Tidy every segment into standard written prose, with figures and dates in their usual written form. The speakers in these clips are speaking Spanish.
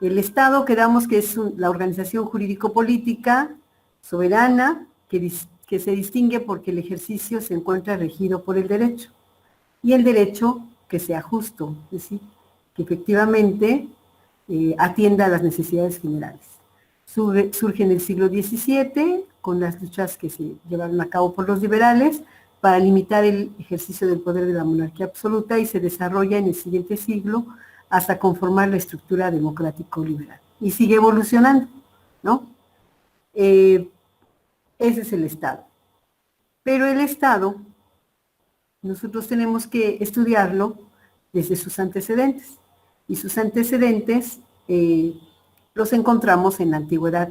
El Estado, quedamos que es la organización jurídico-política soberana que se distingue porque el ejercicio se encuentra regido por el derecho. Y el derecho que sea justo, es decir, que efectivamente atienda a las necesidades generales. Surge en el siglo XVII con las luchas que se llevaron a cabo por los liberales para limitar el ejercicio del poder de la monarquía absoluta y se desarrolla en el siguiente siglo hasta conformar la estructura democrático-liberal. Y sigue evolucionando, ¿no? Ese es el Estado. Pero el Estado, nosotros tenemos que estudiarlo desde sus antecedentes. Y sus antecedentes los encontramos en la antigüedad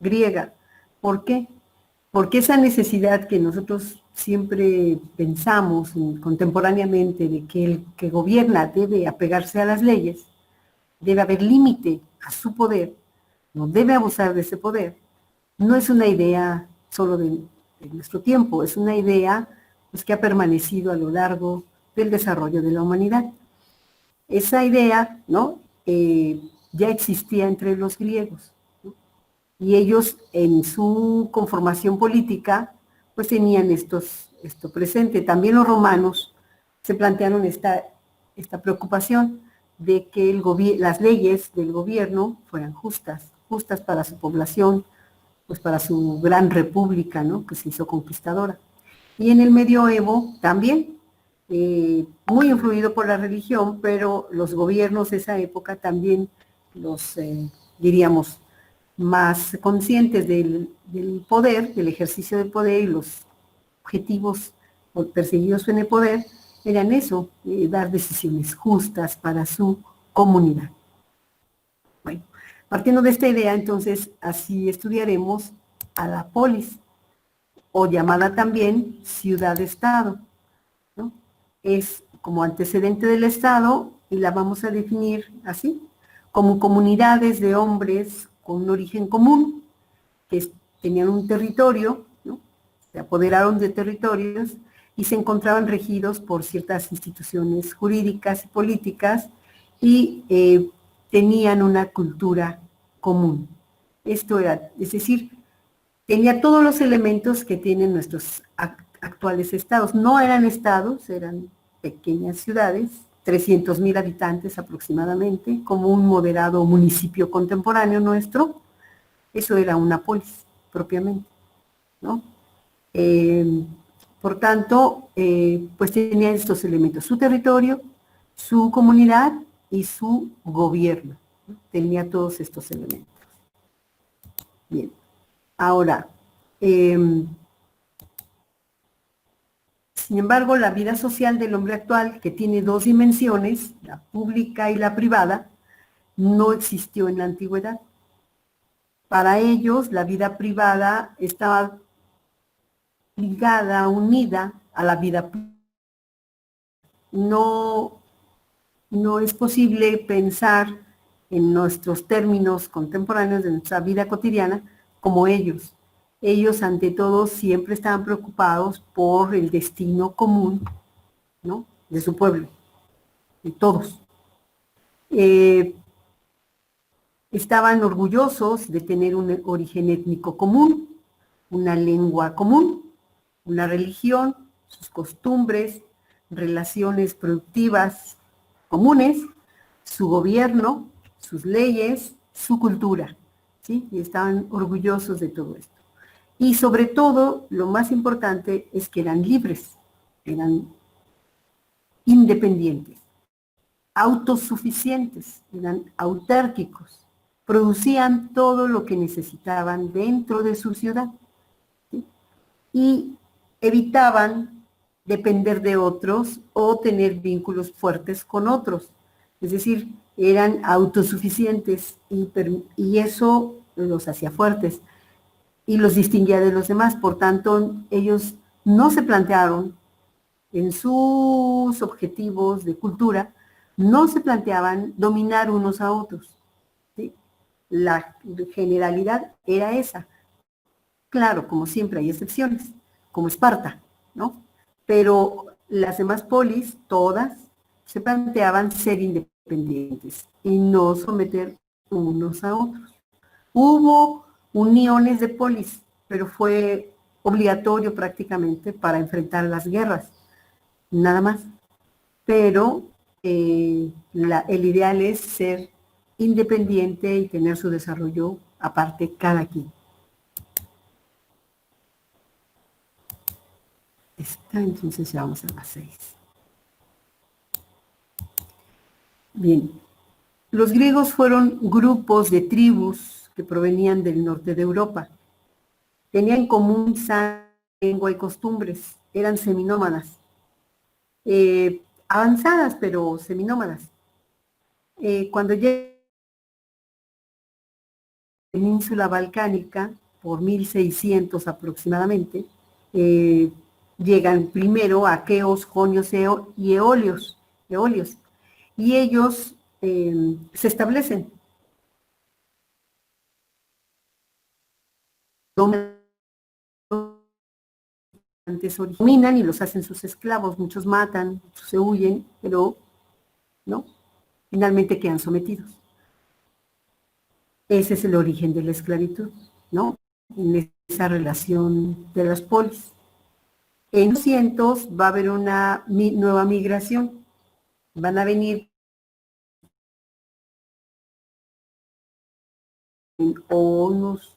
griega. ¿Por qué? Porque esa necesidad que nosotros siempre pensamos contemporáneamente de que el que gobierna debe apegarse a las leyes, debe haber límite a su poder, no debe abusar de ese poder, no es una idea solo de nuestro tiempo, es una idea pues, que ha permanecido a lo largo del desarrollo de la humanidad. Esa idea, ¿no? Ya existía entre los griegos, ¿no? Y ellos en su conformación política pues tenían esto presente. También los romanos se plantearon esta preocupación de que las leyes del gobierno fueran justas para su población, pues para su gran república, ¿no? Que se hizo conquistadora. Y en el medioevo también, muy influido por la religión, pero los gobiernos de esa época también los, diríamos, más conscientes del poder, del ejercicio del poder y los objetivos perseguidos en el poder, eran eso, dar decisiones justas para su comunidad. Bueno, partiendo de esta idea, entonces, así estudiaremos a la polis, o llamada también ciudad-estado, ¿no? Es como antecedente del Estado y la vamos a definir así, como comunidades de hombres con un origen común, que tenían un territorio, ¿no? Se apoderaron de territorios y se encontraban regidos por ciertas instituciones jurídicas y políticas y tenían una cultura común. Esto era, es decir, tenía todos los elementos que tienen nuestros actuales estados. No eran estados, eran pequeñas ciudades, 300,000 habitantes aproximadamente, como un moderado municipio contemporáneo nuestro. Eso era una polis, propiamente, ¿no? Por tanto, pues tenía estos elementos, su territorio, su comunidad y su gobierno, ¿no? Tenía todos estos elementos. Bien. Ahora, sin embargo, la vida social del hombre actual, que tiene dos dimensiones, la pública y la privada, no existió en la antigüedad. Para ellos, la vida privada estaba ligada, unida a la vida pública. No es posible pensar en nuestros términos contemporáneos de nuestra vida cotidiana como ellos. Ellos, ante todo, siempre estaban preocupados por el destino común, ¿no? De su pueblo, de todos. Estaban orgullosos de tener un origen étnico común, una lengua común, una religión, sus costumbres, relaciones productivas comunes, su gobierno, sus leyes, su cultura, ¿sí? Y estaban orgullosos de todo esto. Y sobre todo, lo más importante es que eran libres, eran independientes, autosuficientes, eran autárquicos, producían todo lo que necesitaban dentro de su ciudad, ¿sí? Y evitaban depender de otros o tener vínculos fuertes con otros. Es decir, eran autosuficientes y eso los hacía fuertes y los distinguía de los demás. Por tanto, ellos no se plantearon en sus objetivos de cultura, no se planteaban dominar unos a otros, ¿sí? La generalidad era esa. Claro, como siempre hay excepciones, como Esparta, ¿no? Pero las demás polis, todas, se planteaban ser independientes y no someter unos a otros. Hubo uniones de polis, pero fue obligatorio prácticamente para enfrentar las guerras, nada más. Pero el ideal es ser independiente y tener su desarrollo aparte cada quien. Entonces ya vamos a las 6. Bien, los griegos fueron grupos de tribus que provenían del norte de Europa. Tenían en común lengua y costumbres, eran seminómadas. Avanzadas, pero seminómadas. Cuando llega la península balcánica, por 1600 aproximadamente, llegan primero aqueos, jonios y eolios, y ellos se establecen. Dominan y los hacen sus esclavos, muchos matan, muchos se huyen, pero no, finalmente quedan sometidos. Ese es el origen de la esclavitud, ¿no? En esa relación de las polis. En 200 va a haber una nueva migración. Van a venir onos,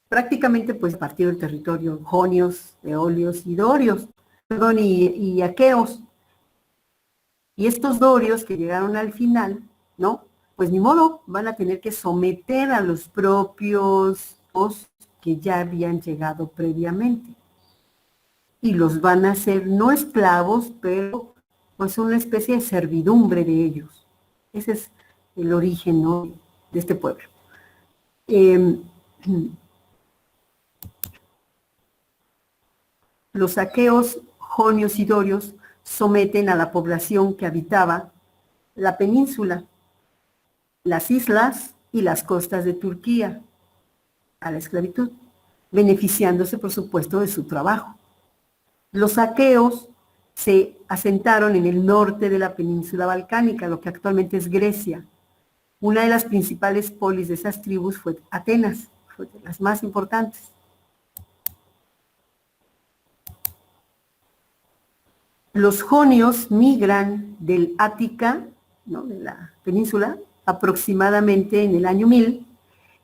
prácticamente pues a partir del territorio jonios, eolios y dorios, perdón, y aqueos. Y estos dorios que llegaron al final, ¿no? Pues ni modo, van a tener que someter a los propios que ya habían llegado previamente. Y los van a hacer no esclavos, pero pues una especie de servidumbre de ellos. Ese es el origen, ¿no?, de este pueblo. Los aqueos, jonios y dorios someten a la población que habitaba la península, las islas y las costas de Turquía a la esclavitud, beneficiándose, por supuesto, de su trabajo. Los aqueos se asentaron en el norte de la península balcánica, lo que actualmente es Grecia. Una de las principales polis de esas tribus fue Atenas, fue de las más importantes. Los jonios migran del Ática, ¿no?, de la península, aproximadamente en el año 1000,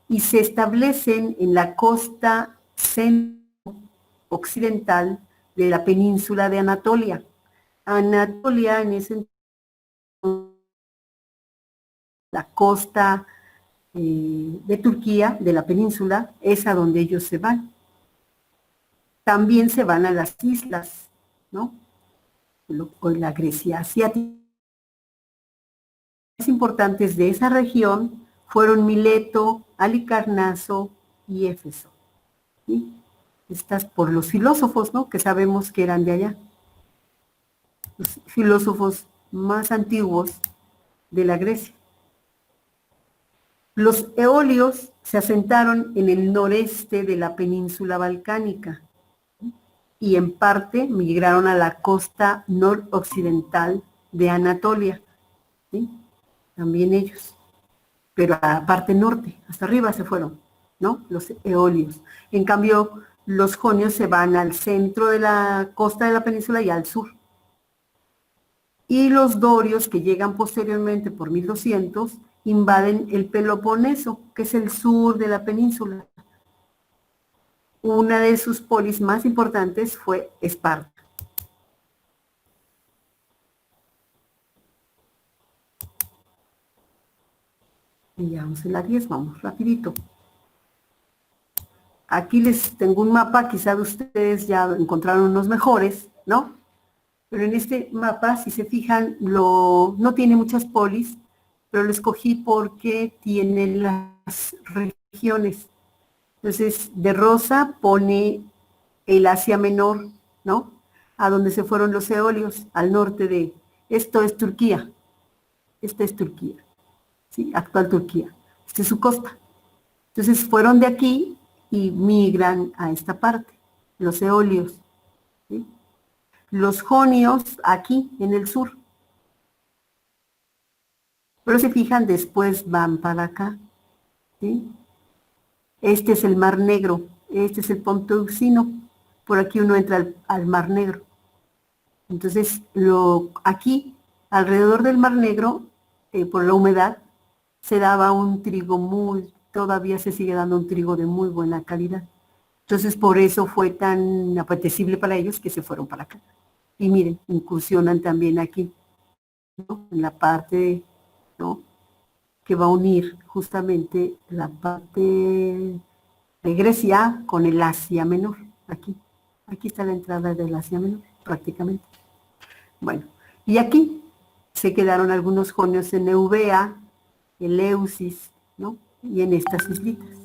y se establecen en la costa centro-occidental de la península de Anatolia. Anatolia en ese entonces, la costa de Turquía, de la península, es a donde ellos se van. También se van a las islas, ¿no?, con la Grecia asiática. Los más importantes de esa región fueron Mileto, Halicarnaso y Éfeso. ¿Sí? Estas por los filósofos, ¿no?, que sabemos que eran de allá. Los filósofos más antiguos de la Grecia. Los eolios se asentaron en el noreste de la península balcánica y en parte migraron a la costa noroccidental de Anatolia, ¿sí?, también ellos, pero a la parte norte, hasta arriba se fueron, ¿no?, los eolios. En cambio, los jonios se van al centro de la costa de la península y al sur. Y los dorios, que llegan posteriormente por 1200, invaden el Peloponeso, que es el sur de la península. Una de sus polis más importantes fue Esparta. Y ya vamos en la 10, vamos rapidito. Aquí les tengo un mapa, quizá ustedes ya encontraron unos mejores, ¿no? Pero en este mapa, si se fijan, no tiene muchas polis, pero lo escogí porque tiene las regiones. Entonces, de rosa pone el Asia Menor, ¿no?, a donde se fueron los eolios, al norte de... Esto es Turquía. Esta es Turquía, ¿sí?, actual Turquía. Esta es su costa. Entonces, fueron de aquí y migran a esta parte, los eolios, ¿sí? Los jonios aquí, en el sur. Pero se fijan, después van para acá, ¿sí? Este es el Mar Negro, este es el Ponto Euxino, por aquí uno entra al Mar Negro. Entonces, aquí, alrededor del Mar Negro, por la humedad, se daba un trigo todavía se sigue dando un trigo de muy buena calidad. Entonces, por eso fue tan apetecible para ellos que se fueron para acá. Y miren, incursionan también aquí, ¿no? En la parte, ¿no?, que va a unir justamente la parte de Grecia con el Asia Menor. Aquí está la entrada del Asia Menor, prácticamente. Bueno, y aquí se quedaron algunos jonios en Eubea, Eleusis, ¿no? Y en estas islitas,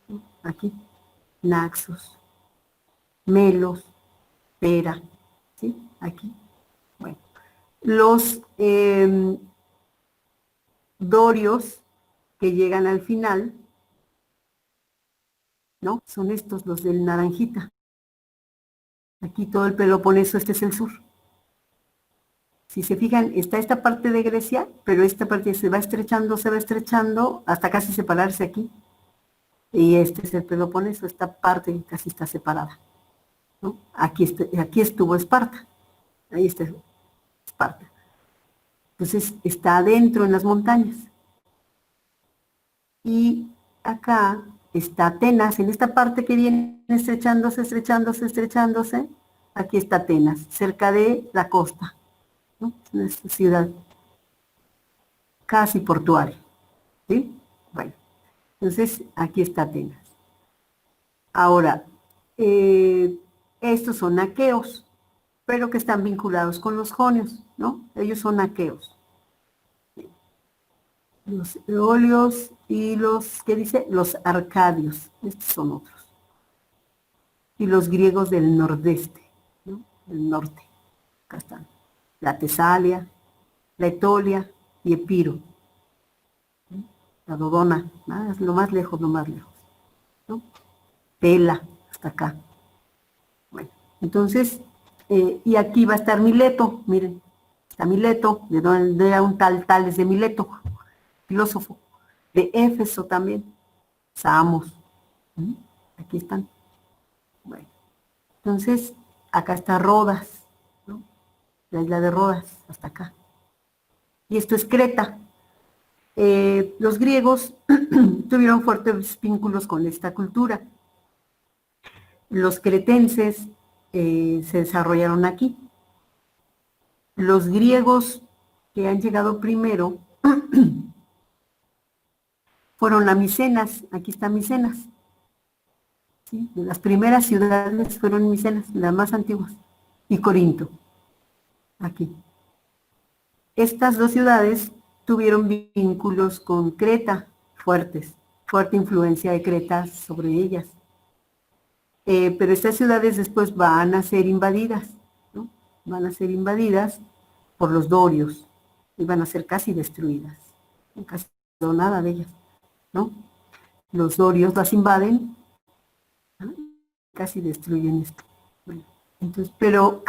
¿no? Aquí, Naxos, Melos, Pera, ¿sí? Aquí. Bueno, los dorios que llegan al final, ¿no? Son estos, los del naranjita. Aquí todo el Peloponeso, este es el sur. Si se fijan, está esta parte de Grecia, pero esta parte se va estrechando hasta casi separarse aquí. Y este es el Peloponeso, esta parte casi está separada, ¿no? Aquí estuvo Esparta, ahí está Esparta. Entonces está adentro en las montañas. Y acá está Atenas, en esta parte que viene estrechándose, aquí está Atenas, cerca de la costa, ¿no? Una ciudad casi portuaria, ¿sí? Bueno, entonces aquí está Atenas. Ahora, estos son aqueos, pero que están vinculados con los jonios, ¿no? Ellos son aqueos. Los eolios y los, ¿qué dice? Los arcadios, estos son otros. Y los griegos del nordeste, ¿no? Del norte, acá están. La Tesalia, la Etolia y Epiro. La Dodona, lo más lejos, ¿no? Pela, hasta acá. Bueno, entonces, y aquí va a estar Mileto, miren, está Mileto, de donde era un tal Tales de Mileto, filósofo, de Éfeso también, Samos, aquí están. Bueno, entonces, acá está Rodas, ¿no? La isla de Rodas, hasta acá. Y esto es Creta. Los griegos tuvieron fuertes vínculos con esta cultura. Los cretenses se desarrollaron aquí. Los griegos que han llegado primero fueron a Micenas, aquí está Micenas. ¿Sí? Las primeras ciudades fueron Micenas, las más antiguas, y Corinto, aquí. Estas dos ciudades tuvieron vínculos con Creta fuertes, fuerte influencia de Creta sobre ellas. Pero estas ciudades después van a ser invadidas, ¿no? Van a ser invadidas por los dorios y van a ser casi destruidas. Casi no nada de ellas, ¿no? Los dorios las invaden, ¿no? Casi destruyen esto. Bueno, entonces, pero